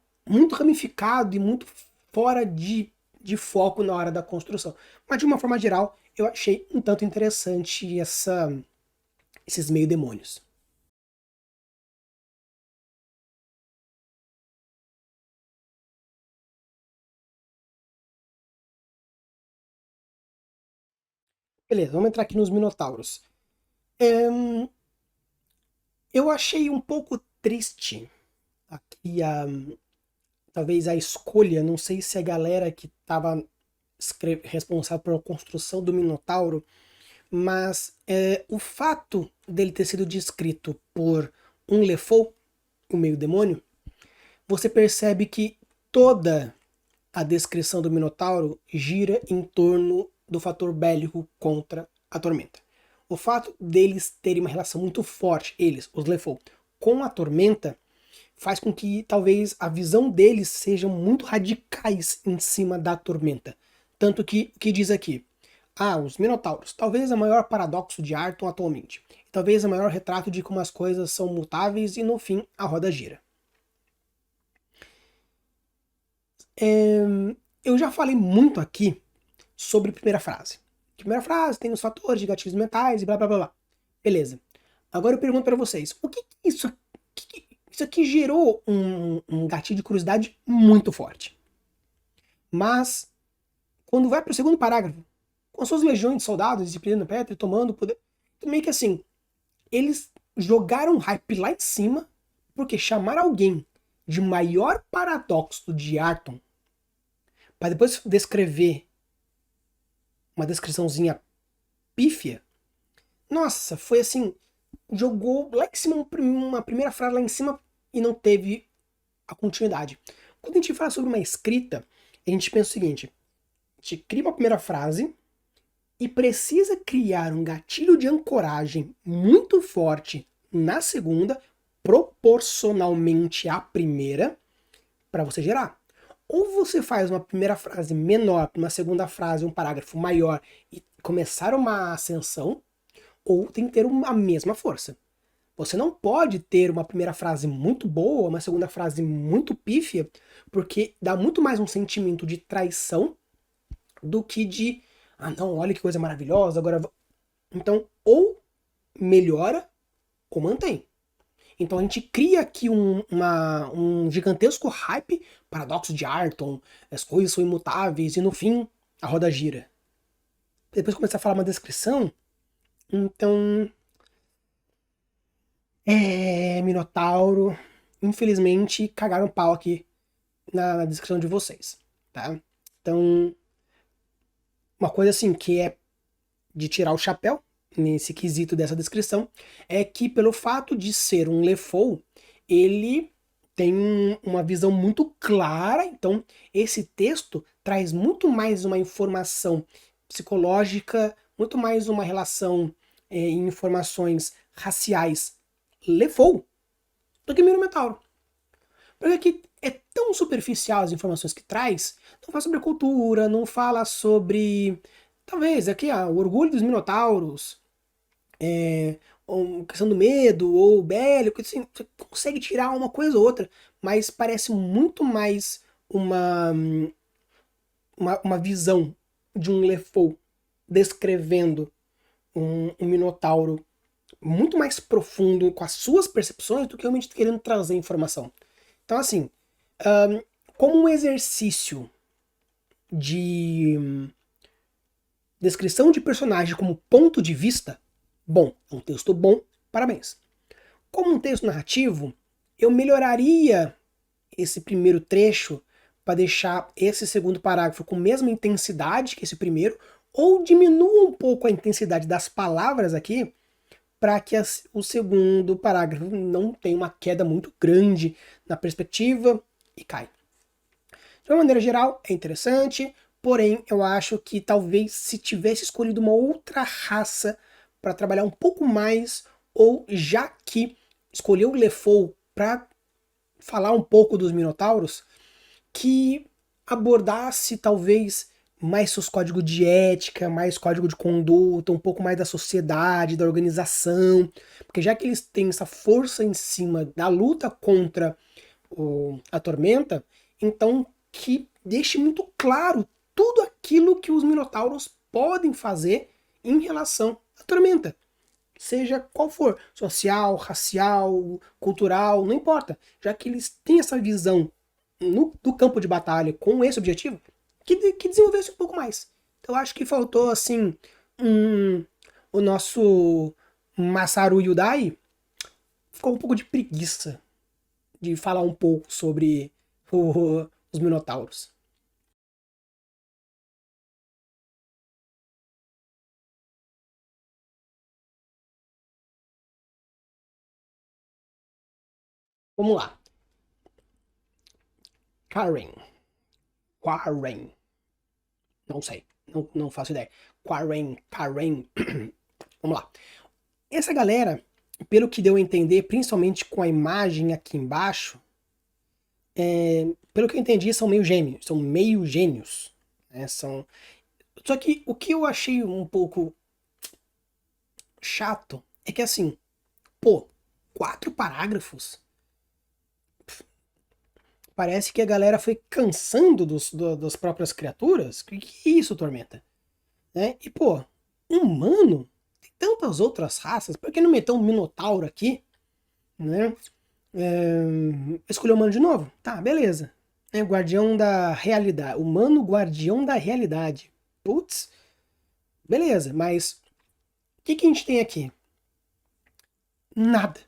ramificado e muito fora de foco na hora da construção. Mas, de uma forma geral, eu achei um tanto interessante esses meio demônios. Beleza, vamos entrar aqui nos Minotauros. Eu achei um pouco triste aqui talvez a escolha, não sei se a galera que estava responsável pela construção do Minotauro, mas o fato dele ter sido descrito por um Lefou, o meio demônio, você percebe que toda a descrição do Minotauro gira em torno do fator bélico contra a Tormenta. O fato deles terem uma relação muito forte, eles, os Lefou, com a Tormenta, faz com que talvez a visão deles sejam muito radicais em cima da Tormenta. Tanto que diz aqui, os Minotauros, talvez o maior paradoxo de Arton atualmente, talvez o maior retrato de como as coisas são mutáveis e no fim a roda gira. Eu já falei muito aqui sobre primeira frase. Primeira frase tem os fatores de gatilhos mentais e blá blá blá blá. Beleza. Agora eu pergunto para vocês, o que isso aqui gerou um gatilho de curiosidade muito forte. Mas, quando vai para o segundo parágrafo, com suas legiões de soldados disciplinando Petra e tomando poder, meio que assim, eles jogaram hype lá em cima, porque chamar alguém de maior paradoxo de Arton, para depois descrever uma descriçãozinha pífia, nossa, foi assim, jogou lá em cima uma primeira frase lá em cima e não teve a continuidade. Quando a gente fala sobre uma escrita, a gente pensa o seguinte, a gente cria uma primeira frase e precisa criar um gatilho de ancoragem muito forte na segunda, proporcionalmente à primeira, para você gerar. Ou você faz uma primeira frase menor, uma segunda frase, um parágrafo maior e começar uma ascensão, ou tem que ter a mesma força. Você não pode ter uma primeira frase muito boa, uma segunda frase muito pífia, porque dá muito mais um sentimento de traição do que de não, olha que coisa maravilhosa, agora. Então, ou melhora ou mantém. Então a gente cria aqui um gigantesco hype, paradoxo de Arton, as coisas são imutáveis e no fim a roda gira. Depois começa a falar uma descrição, então Minotauro, infelizmente cagaram pau aqui na descrição de vocês, tá? Então, uma coisa assim que é de tirar o chapéu nesse quesito dessa descrição é que pelo fato de ser um Lefou, ele tem uma visão muito clara, então esse texto traz muito mais uma informação psicológica, muito mais uma relação em informações raciais Lefou do que Minotauro. Porque aqui é tão superficial as informações que traz, não fala sobre cultura, não fala sobre, talvez, aqui, o orgulho dos Minotauros, ou questão do medo, ou bélico, assim, você consegue tirar uma coisa ou outra, mas parece muito mais uma visão de um Lefou descrevendo um Minotauro muito mais profundo com as suas percepções do que realmente querendo trazer informação. Então, assim, como um exercício de descrição de personagem como ponto de vista, bom, é um texto bom, parabéns. Como um texto narrativo, eu melhoraria esse primeiro trecho para deixar esse segundo parágrafo com a mesma intensidade que esse primeiro, ou diminua um pouco a intensidade das palavras aqui, para que o segundo parágrafo não tenha uma queda muito grande na perspectiva e cai. De uma maneira geral, é interessante, porém eu acho que talvez se tivesse escolhido uma outra raça para trabalhar um pouco mais, ou já que escolheu o LeFou para falar um pouco dos Minotauros, que abordasse talvez mais seus códigos de ética, mais código de conduta, um pouco mais da sociedade, da organização, porque já que eles têm essa força em cima da luta contra a Tormenta, então que deixe muito claro tudo aquilo que os Minotauros podem fazer em relação à Tormenta. Seja qual for, social, racial, cultural, não importa. Já que eles têm essa visão do campo de batalha com esse objetivo, que desenvolvesse um pouco mais. Então eu acho que faltou, assim, o nosso Masaru Yudai ficou um pouco de preguiça de falar um pouco sobre os Minotauros. Vamos lá. Karen. Karen. Não sei. Não faço ideia. Karen. Vamos lá. Essa galera, pelo que deu a entender, principalmente com a imagem aqui embaixo, pelo que eu entendi, são meio gêmeos. São meio gênios. Né? Só que o que eu achei um pouco chato é que assim, pô, 4 parágrafos? Parece que a galera foi cansando das próprias criaturas. Que é isso, Tormenta? Né? E, pô, humano? Tem tantas outras raças. Por que não meter um Minotauro aqui? Né? Escolheu o humano de novo? Tá, beleza. Guardião da realidade. Humano guardião da realidade. Putz, beleza, mas o que a gente tem aqui? Nada.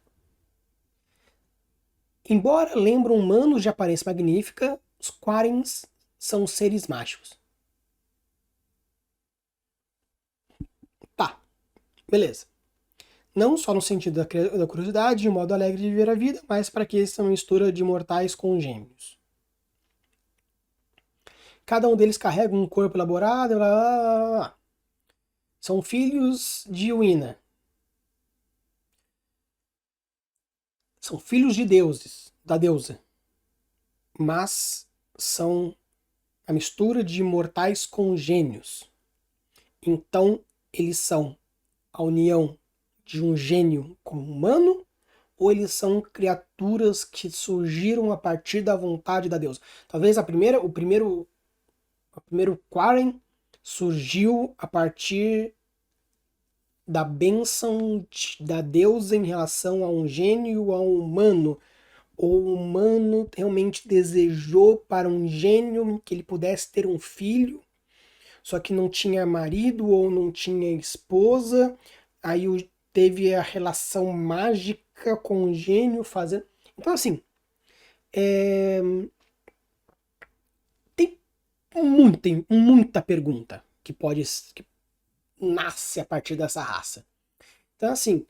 Embora lembram humanos de aparência magnífica, os Quarens são seres machos. Tá, beleza. Não só no sentido da curiosidade e o modo alegre de viver a vida, mas para que eles são uma mistura de mortais com gêmeos. Cada um deles carrega um corpo elaborado, blá, blá, blá, blá. São filhos de Wina. São filhos de deuses, da deusa. Mas são a mistura de mortais com gênios. Então, eles são a união de um gênio com um humano, ou eles são criaturas que surgiram a partir da vontade da deusa? Talvez o primeiro Quarren surgiu a partir da bênção da deusa em relação a um gênio, a um humano, ou o humano realmente desejou para um gênio que ele pudesse ter um filho, só que não tinha marido ou não tinha esposa, aí teve a relação mágica com o gênio fazendo. Então, assim, tem muita pergunta que nasce a partir dessa raça. Então, assim,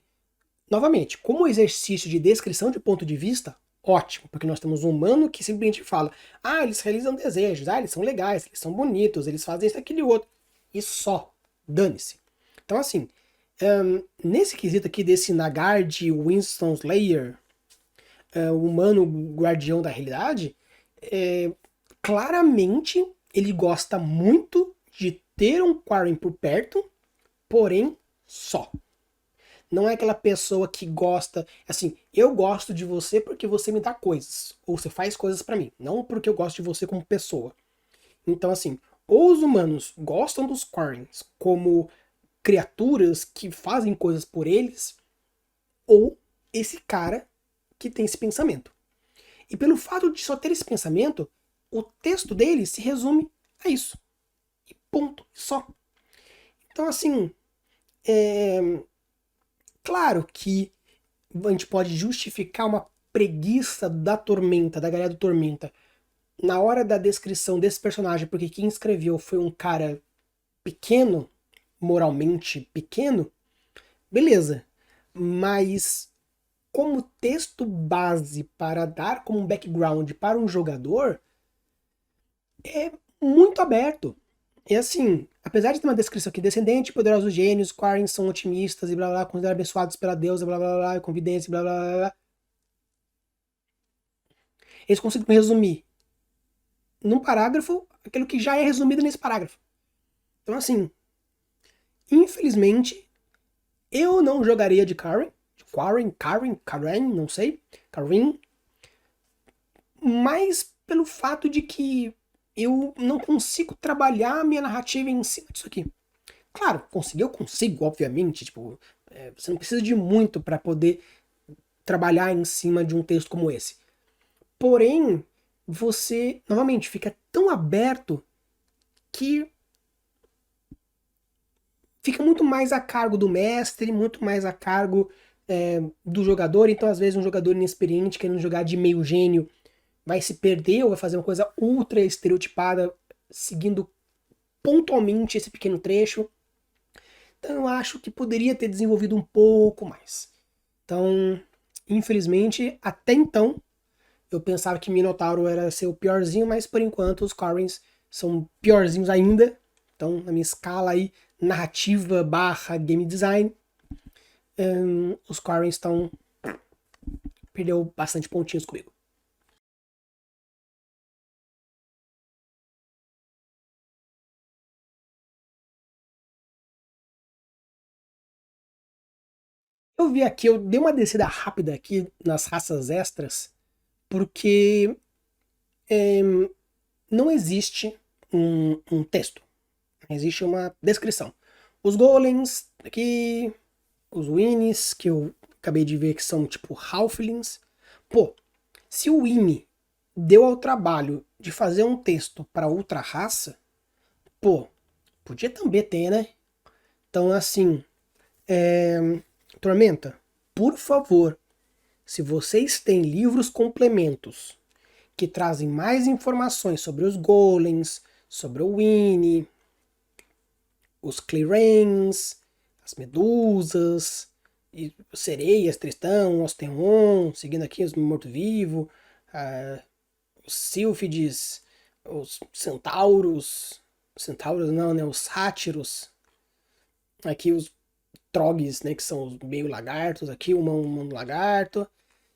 novamente, como exercício de descrição de ponto de vista, ótimo, porque nós temos um humano que simplesmente fala: ah, eles realizam desejos, ah, eles são legais, eles são bonitos, eles fazem isso, aquilo e outro. E só, dane-se. Então, assim, nesse quesito aqui desse Nagard Winston Slayer, o humano guardião da realidade, claramente ele gosta muito de ter um Quarren por perto, porém só. Não é aquela pessoa que gosta, assim, eu gosto de você porque você me dá coisas, ou você faz coisas para mim, não porque eu gosto de você como pessoa. Então, assim, ou os humanos gostam dos Quarrens como criaturas que fazem coisas por eles, ou esse cara que tem esse pensamento. E pelo fato de só ter esse pensamento, o texto dele se resume É isso. E ponto. Só. Então, assim, é claro que a gente pode justificar uma preguiça da Tormenta, da galera do Tormenta, na hora da descrição desse personagem, porque quem escreveu foi um cara pequeno, moralmente pequeno, beleza. Mas como texto base para dar como um background para um jogador, é muito aberto. E assim, apesar de ter uma descrição aqui, descendente, poderosos gênios, Quarren são otimistas e blá blá, considerados abençoados pela deusa, blá blá blá, convidência, blá blá blá. Eles conseguem resumir num parágrafo aquilo que já é resumido nesse parágrafo. Então assim, infelizmente, eu não jogaria de Karen, não sei, Karen, mas pelo fato de que eu não consigo trabalhar a minha narrativa em cima disso aqui. Claro, conseguir eu consigo, obviamente, tipo, você não precisa de muito para poder trabalhar em cima de um texto como esse. Porém, você, novamente, fica tão aberto que fica muito mais a cargo do mestre, muito mais a cargo do jogador. Então, às vezes, um jogador inexperiente querendo jogar de meio gênio vai se perder ou vai fazer uma coisa ultra estereotipada, seguindo pontualmente esse pequeno trecho. Então, eu acho que poderia ter desenvolvido um pouco mais. Então, infelizmente, até então, eu pensava que Minotauro era ser o piorzinho, mas por enquanto os Corrins são piorzinhos ainda. Então, na minha escala aí, narrativa barra game design, os Corrins estão... perdeu bastante pontinhos comigo. Eu vi aqui, eu dei uma descida rápida aqui nas raças extras, porque não existe um texto, existe uma descrição. Os golems aqui, os winnies, que eu acabei de ver que são tipo halflings. Pô, se o Winnie deu ao trabalho de fazer um texto para outra raça, pô, podia também ter, né? Então, assim, Tormenta, por favor, se vocês têm livros complementos que trazem mais informações sobre os golems, sobre o Winnie, os Clearings, as medusas, e sereias, Tristão, Osteon, seguindo aqui os morto-vivo, os sílfides, os centauros não, né, os sátiros, aqui os trogs, né, que são os meio lagartos, aqui o humano lagarto.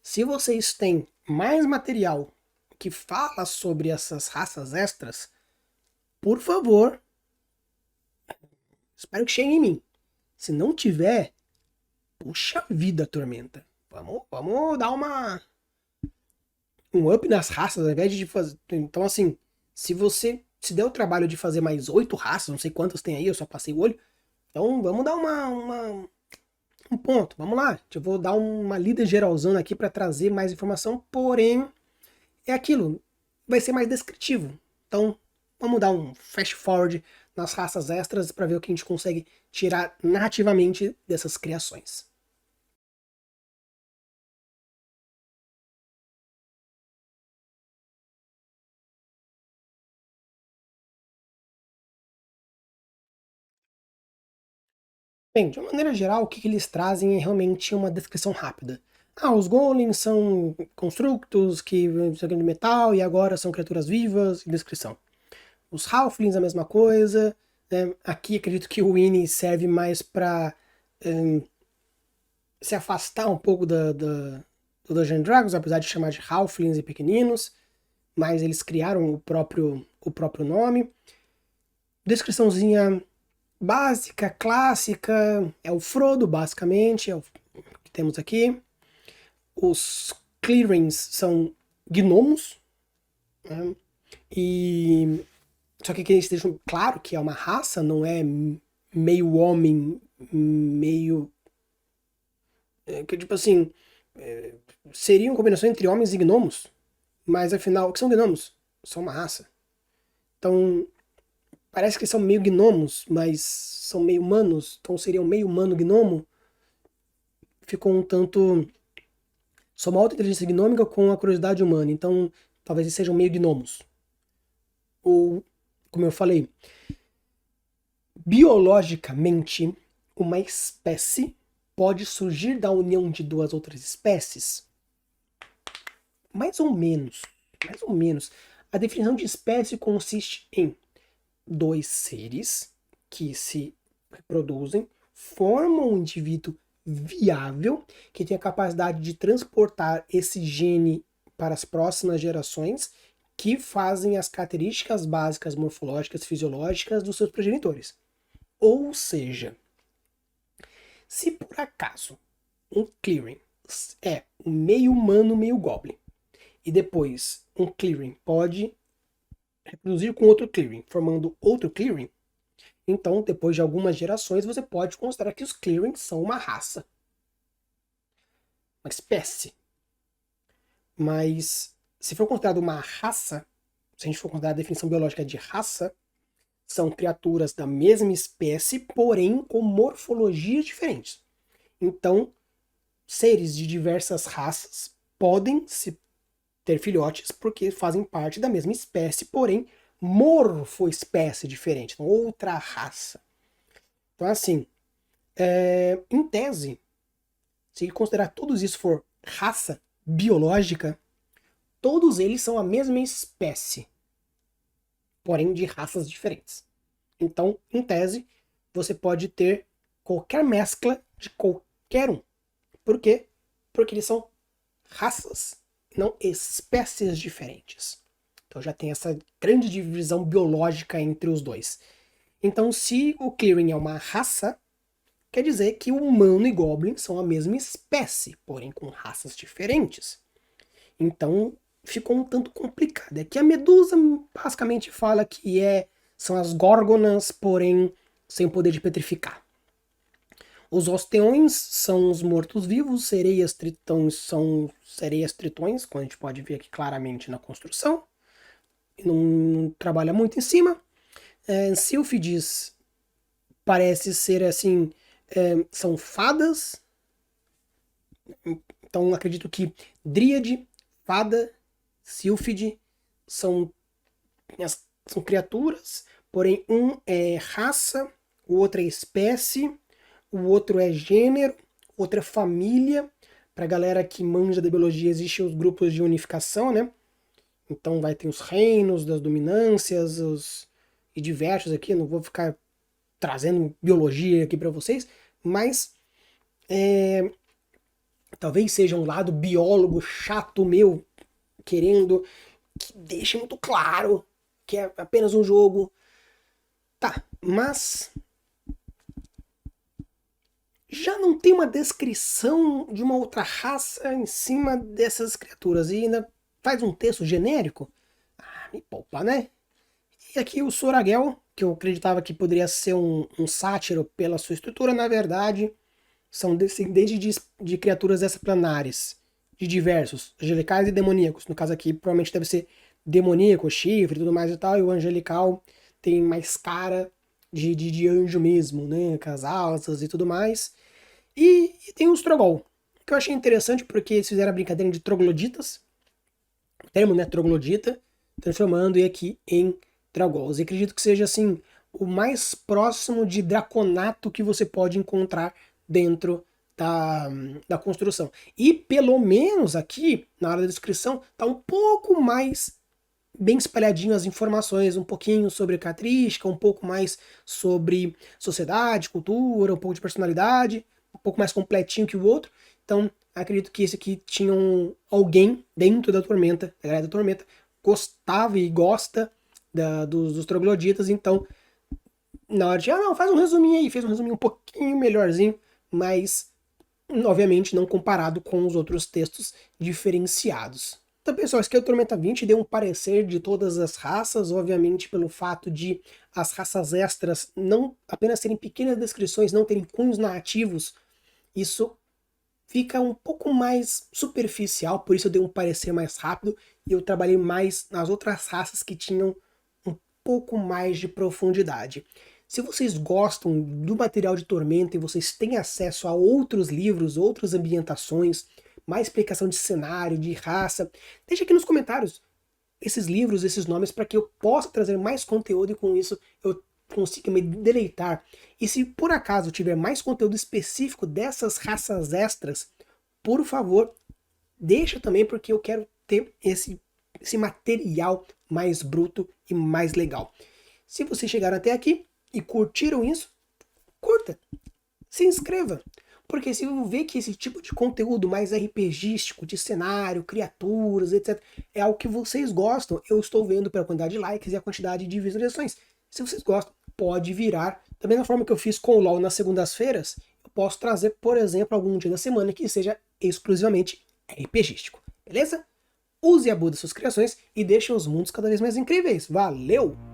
Se vocês têm mais material que fala sobre essas raças extras, por favor, espero que chegue em mim. Se não tiver, puxa vida, Tormenta. Vamos dar um up nas raças, ao invés de fazer. Então, assim, se você se der o trabalho de fazer mais 8 raças, não sei quantas tem aí, eu só passei o olho. Então, vamos dar um ponto. Vamos lá. Eu vou dar uma lida geralzona aqui para trazer mais informação, porém, é aquilo. Vai ser mais descritivo. Então, vamos dar um fast forward nas raças extras para ver o que a gente consegue tirar narrativamente dessas criações. Bem, de uma maneira geral, o que eles trazem é realmente uma descrição rápida. Ah, os golems são constructos que são de metal e agora são criaturas vivas, e descrição. Os halflings a mesma coisa. Né? Aqui acredito que o Winnie serve mais para se afastar um pouco do Dungeon Dragons, apesar de chamar de halflings e pequeninos, mas eles criaram o próprio nome. Descriçãozinha básica, clássica, é o Frodo, basicamente, é o que temos aqui. Os Clearings são gnomos, né? E só que aqui eles deixam claro que é uma raça, não é meio homem, meio. Que tipo assim. Seria uma combinação entre homens e gnomos, mas afinal, o que são gnomos? São uma raça. Então, parece que são meio gnomos, mas são meio humanos, então seriam meio humano gnomo. Ficou um tanto. Só uma alta inteligência gnômica com a curiosidade humana, então talvez eles sejam meio gnomos. Ou, como eu falei, biologicamente, uma espécie pode surgir da união de duas outras espécies? Mais ou menos. Mais ou menos. A definição de espécie consiste em dois seres que se reproduzem, formam um indivíduo viável que tem a capacidade de transportar esse gene para as próximas gerações, que fazem as características básicas morfológicas, fisiológicas dos seus progenitores. Ou seja, se por acaso um clearing é um meio humano, meio goblin, e depois um clearing pode reproduzir com outro clearing, formando outro clearing, então depois de algumas gerações você pode considerar que os clearings são uma raça, uma espécie. Mas se for considerado uma raça, se a gente for considerar a definição biológica de raça, são criaturas da mesma espécie, porém com morfologias diferentes. Então, seres de diversas raças podem se ter filhotes porque fazem parte da mesma espécie, porém morfoespécie diferente, então outra raça. Então, assim, em tese, se considerar todos isso for raça biológica, todos eles são a mesma espécie, porém de raças diferentes. Então, em tese, você pode ter qualquer mescla de qualquer um. Por quê? Porque eles são raças, não espécies diferentes. Então já tem essa grande divisão biológica entre os dois. Então, se o clearing é uma raça, quer dizer que o humano e goblin são a mesma espécie, porém com raças diferentes. Então, ficou um tanto complicado. É que a Medusa basicamente fala que são as górgonas, porém sem o poder de petrificar. Os osteões são os mortos-vivos, sereias tritões são sereias tritões, como a gente pode ver aqui claramente na construção. Não trabalha muito em cima. Sílfides parece ser assim, são fadas. Então acredito que Dríade, fada, sílfide são criaturas, porém um é raça, o outro é espécie, o outro é gênero, outra é família. Pra galera que manja da biologia, existem os grupos de unificação, né? Então vai ter os reinos, das dominâncias, e diversos aqui, não vou ficar trazendo biologia aqui para vocês, mas talvez seja um lado biólogo chato meu, querendo que deixe muito claro que é apenas um jogo. Tá, mas já não tem uma descrição de uma outra raça em cima dessas criaturas e ainda faz um texto genérico? Ah, me poupa, né? E aqui o Soragel, que eu acreditava que poderia ser um sátiro pela sua estrutura, na verdade são descendentes de criaturas extraplanares, de diversos, angelicais e demoníacos. No caso aqui, provavelmente deve ser demoníaco, chifre e tudo mais e tal, e o angelical tem mais cara de anjo mesmo, né? Com as asas e tudo mais. E tem os Trogol, que eu achei interessante porque eles fizeram a brincadeira de trogloditas, o termo, né, troglodita, transformando aqui em Trogols. E acredito que seja, assim, o mais próximo de draconato que você pode encontrar dentro da construção. E pelo menos aqui, na hora da descrição, tá um pouco mais bem espalhadinho as informações, um pouquinho sobre característica, um pouco mais sobre sociedade, cultura, um pouco de personalidade, um pouco mais completinho que o outro. Então, acredito que esse aqui tinha alguém dentro da Tormenta, da galera da Tormenta, gostava e gosta dos trogloditas, então na hora de, não, faz um resuminho aí, fez um resuminho um pouquinho melhorzinho, mas obviamente não comparado com os outros textos diferenciados. Então, pessoal, esse aqui é o Tormenta 20, deu um parecer de todas as raças, obviamente pelo fato de as raças extras não apenas terem pequenas descrições, não terem cunhos narrativos, isso fica um pouco mais superficial, por isso eu dei um parecer mais rápido e eu trabalhei mais nas outras raças que tinham pouco mais de profundidade. Se vocês gostam do material de Tormenta e vocês têm acesso a outros livros, outras ambientações, mais explicação de cenário, de raça, deixa aqui nos comentários esses livros, esses nomes, para que eu possa trazer mais conteúdo e com isso eu consiga me deleitar. E se por acaso tiver mais conteúdo específico dessas raças extras, por favor, deixa também, porque eu quero ter esse material mais bruto e mais legal. Se vocês chegaram até aqui e curtiram isso, curta, se inscreva. Porque se eu ver que esse tipo de conteúdo mais RPGístico, de cenário, criaturas, etc., é algo que vocês gostam, eu estou vendo pela quantidade de likes e a quantidade de visualizações. Se vocês gostam, pode virar. Da mesma forma que eu fiz com o LoL nas segundas-feiras, eu posso trazer, por exemplo, algum dia da semana que seja exclusivamente RPGístico. Beleza? Use e abude suas criações e deixe os mundos cada vez mais incríveis. Valeu!